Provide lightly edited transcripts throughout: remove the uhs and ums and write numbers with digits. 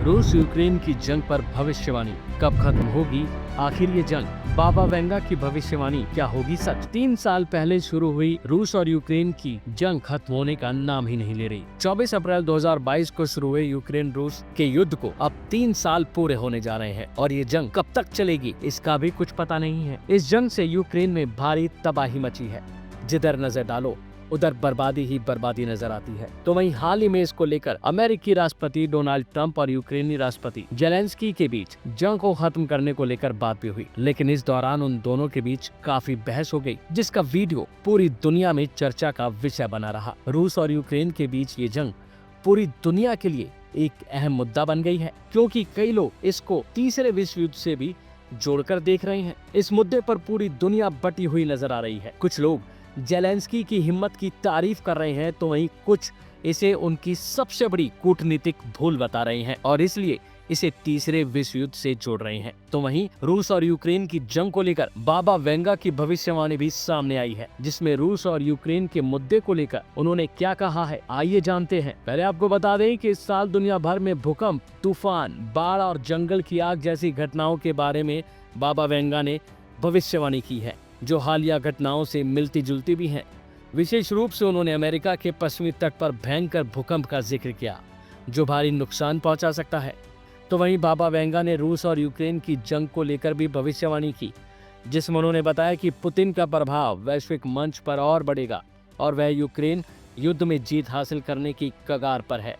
रूस यूक्रेन की जंग पर भविष्यवाणी, कब खत्म होगी आखिर ये जंग? बाबा वेंगा की भविष्यवाणी क्या होगी सच? 3 साल पहले शुरू हुई रूस और यूक्रेन की जंग खत्म होने का नाम ही नहीं ले रही। 24 अप्रैल 2022 को शुरू हुए यूक्रेन रूस के युद्ध को अब 3 साल पूरे होने जा रहे हैं और ये जंग कब तक चलेगी इसका भी कुछ पता नहीं है। इस जंग से यूक्रेन में भारी तबाही मची है। जिधर नजर डालो उधर बर्बादी ही बर्बादी नजर आती है। तो वहीं हाल ही में इसको लेकर अमेरिकी राष्ट्रपति डोनाल्ड ट्रंप और यूक्रेनी राष्ट्रपति जेलेंस्की के बीच जंग को खत्म करने को लेकर बात भी हुई, लेकिन इस दौरान उन दोनों के बीच काफी बहस हो गई, जिसका वीडियो पूरी दुनिया में चर्चा का विषय बना रहा। रूस और यूक्रेन के बीच ये जंग पूरी दुनिया के लिए एक अहम मुद्दा बन गई है, क्योंकि कई लोग इसको तीसरे विश्व युद्ध से भी जोड़कर देख रहे हैं। इस मुद्दे पर पूरी दुनिया बटी हुई नजर आ रही है। कुछ लोग जेलेंस्की की हिम्मत की तारीफ कर रहे हैं, तो वहीं कुछ इसे उनकी सबसे बड़ी कूटनीतिक भूल बता रहे हैं और इसलिए इसे तीसरे विश्व युद्ध से जोड़ रहे हैं। तो वहीं रूस और यूक्रेन की जंग को लेकर बाबा वेंगा की भविष्यवाणी भी सामने आई है, जिसमें रूस और यूक्रेन के मुद्दे को लेकर उन्होंने क्या कहा है, आइए जानते हैं। पहले आपको बता दें कि इस साल दुनिया भर में भूकंप, तूफान, बाढ़ और जंगल की आग जैसी घटनाओं के बारे में बाबा वेंगा ने भविष्यवाणी की है, जो हालिया घटनाओं से मिलती जुलती भी हैं। विशेष रूप से उन्होंने अमेरिका के पश्चिमी तट पर भयंकर भूकंप का जिक्र किया, जो भारी नुकसान पहुंचा सकता है। तो वहीं बाबा वेंगा ने रूस और यूक्रेन की जंग को लेकर भी भविष्यवाणी की, जिसमें उन्होंने बताया कि पुतिन का प्रभाव वैश्विक मंच पर और बढ़ेगा और वह यूक्रेन युद्ध में जीत हासिल करने की कगार पर है।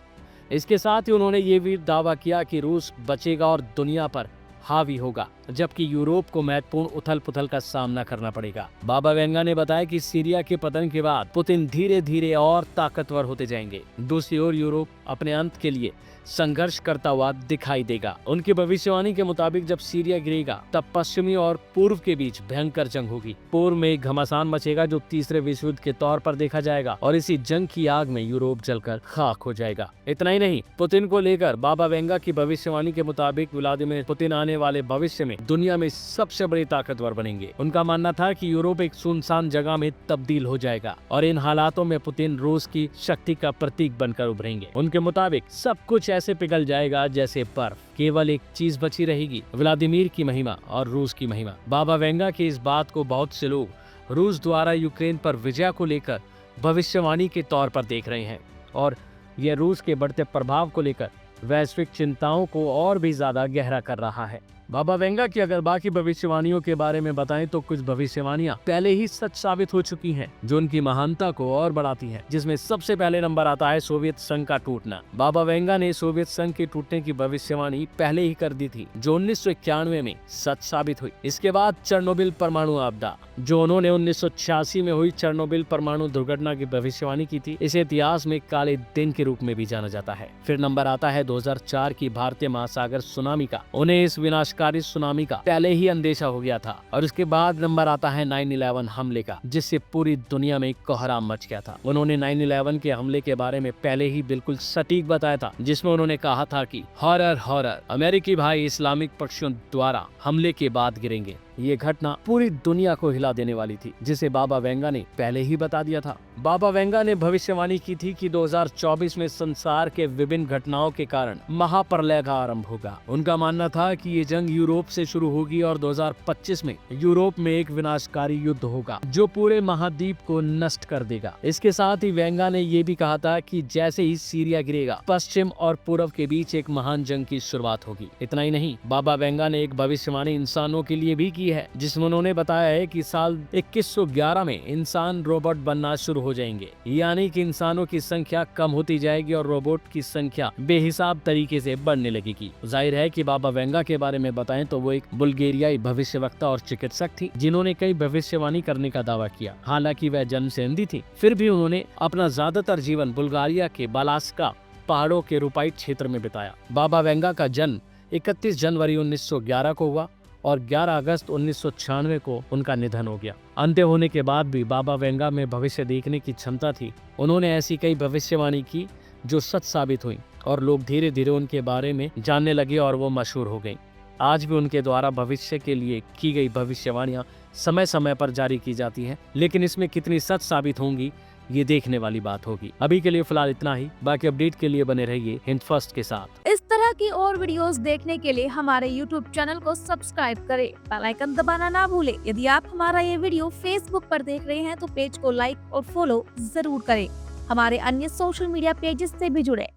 इसके साथ ही उन्होंने ये भी दावा किया कि रूस बचेगा और दुनिया पर हावी होगा, जबकि यूरोप को महत्वपूर्ण उथल पुथल का सामना करना पड़ेगा। बाबा वेंगा ने बताया कि सीरिया के पतन के बाद पुतिन धीरे धीरे और ताकतवर होते जाएंगे। दूसरी ओर यूरोप अपने अंत के लिए संघर्ष करता हुआ दिखाई देगा। उनकी भविष्यवाणी के मुताबिक जब सीरिया गिरेगा तब पश्चिमी और पूर्व के बीच भयंकर जंग होगी। पूर्व में घमासान मचेगा जो तीसरे विश्व युद्ध के तौर पर देखा जाएगा और इसी जंग की आग में यूरोप जलकर खाक हो जाएगा। इतना ही नहीं, पुतिन को लेकर बाबा वेंगा की भविष्यवाणी के मुताबिक व्लादिमीर पुतिन आने वाले भविष्य में दुनिया में सबसे बड़े ताकतवर बनेंगे। उनका मानना था कि यूरोप एक सुनसान जगह में तब्दील हो जाएगा और इन हालातों में पुतिन रूस की शक्ति का प्रतीक बनकर उभरेंगे। उनके मुताबिक सब कुछ ऐसे पिघल जाएगा जैसे बर्फ, केवल एक चीज बची रहेगी, व्लादिमीर की महिमा और रूस की महिमा। बाबा वेंगा की इस बात को बहुत से लोग रूस द्वारा यूक्रेन पर विजय को लेकर भविष्यवाणी के तौर पर देख रहे हैं और यह रूस के बढ़ते प्रभाव को लेकर वैश्विक चिंताओं को और भी ज्यादा गहरा कर रहा है। बाबा वेंगा की अगर बाकी भविष्यवाणियों के बारे में बताएं तो कुछ भविष्यवाणियां पहले ही सच साबित हो चुकी हैं, जो उनकी महानता को और बढ़ाती हैं। जिसमें सबसे पहले नंबर आता है सोवियत संघ का टूटना। बाबा वेंगा ने सोवियत संघ के टूटने की भविष्यवाणी पहले ही कर दी थी, जो 1991 में सच साबित हुई। इसके बाद चेरनोबिल परमाणु आपदा, जो उन्होंने 1986 में हुई चेरनोबिल परमाणु दुर्घटना की भविष्यवाणी की थी, इसे इतिहास में काले दिन के रूप में भी जाना जाता है। फिर नंबर आता है 2004 की भारतीय महासागर सुनामी का। उन्हें इस विनाशकारी सुनामी का पहले ही अंदेशा हो गया था। और उसके बाद नंबर आता है 9/11 हमले का, जिससे पूरी दुनिया में कोहराम मच गया था। उन्होंने 9/11 के हमले के बारे में पहले ही बिल्कुल सटीक बताया था, जिसमें उन्होंने कहा था कि हॉरर हॉरर, अमेरिकी भाई इस्लामिक पक्षियों द्वारा हमले के बाद गिरेंगे। ये घटना पूरी दुनिया को हिला देने वाली थी, जिसे बाबा वेंगा ने पहले ही बता दिया था। बाबा वेंगा ने भविष्यवाणी की थी कि 2024 में संसार के विभिन्न घटनाओं के कारण महाप्रलय का आरंभ होगा। उनका मानना था कि ये जंग यूरोप से शुरू होगी और 2025 में यूरोप में एक विनाशकारी युद्ध होगा, जो पूरे महाद्वीप को नष्ट कर देगा। इसके साथ ही वेंगा ने ये भी कहा था कि जैसे ही सीरिया गिरेगा, पश्चिम और पूर्व के बीच एक महान जंग की शुरुआत होगी। इतना ही नहीं, बाबा वेंगा ने एक भविष्यवाणी इंसानों के लिए भी की है, जिसमें उन्होंने बताया है कि साल 2111 में इंसान रोबोट बनना शुरू हो जाएंगे, यानी कि इंसानों की संख्या कम होती जाएगी और रोबोट की संख्या बेहिसाब तरीके से बढ़ने लगेगी। जाहिर है कि बाबा वेंगा के बारे में बताएं तो वो एक बुल्गारियाई भविष्यवक्ता और चिकित्सक थी, जिन्होंने कई भविष्यवाणी करने का दावा किया। हालांकि वह जन्म से अंधी थी, फिर भी उन्होंने अपना ज्यादातर जीवन बुल्गारिया के बालास्का पहाड़ों के रूपाई क्षेत्र में बिताया। बाबा वेंगा का जन्म 31 जनवरी 1911 को हुआ और 11 अगस्त 1996 को उनका निधन हो गया। अंत्य होने के बाद भी बाबा वेंगा में भविष्य देखने की क्षमता थी। उन्होंने ऐसी कई भविष्यवाणी की जो सच साबित हुई और लोग धीरे धीरे उनके बारे में जानने लगे और वो मशहूर हो गई। आज भी उनके द्वारा भविष्य के लिए की गई भविष्यवाणियां समय समय पर जारी की जाती हैं, लेकिन इसमें कितनी सच साबित होंगी ये देखने वाली बात होगी। अभी के लिए फिलहाल इतना ही। बाकी अपडेट के लिए बने रहिए हिंद फर्स्ट के साथ। इस तरह की और वीडियोस देखने के लिए हमारे YouTube चैनल को सब्सक्राइब करें, बेल आइकन दबाना ना भूलें। यदि आप हमारा ये वीडियो Facebook पर देख रहे हैं तो पेज को लाइक और फॉलो जरूर करें। हमारे अन्य सोशल मीडिया पेजेस से भी जुड़े।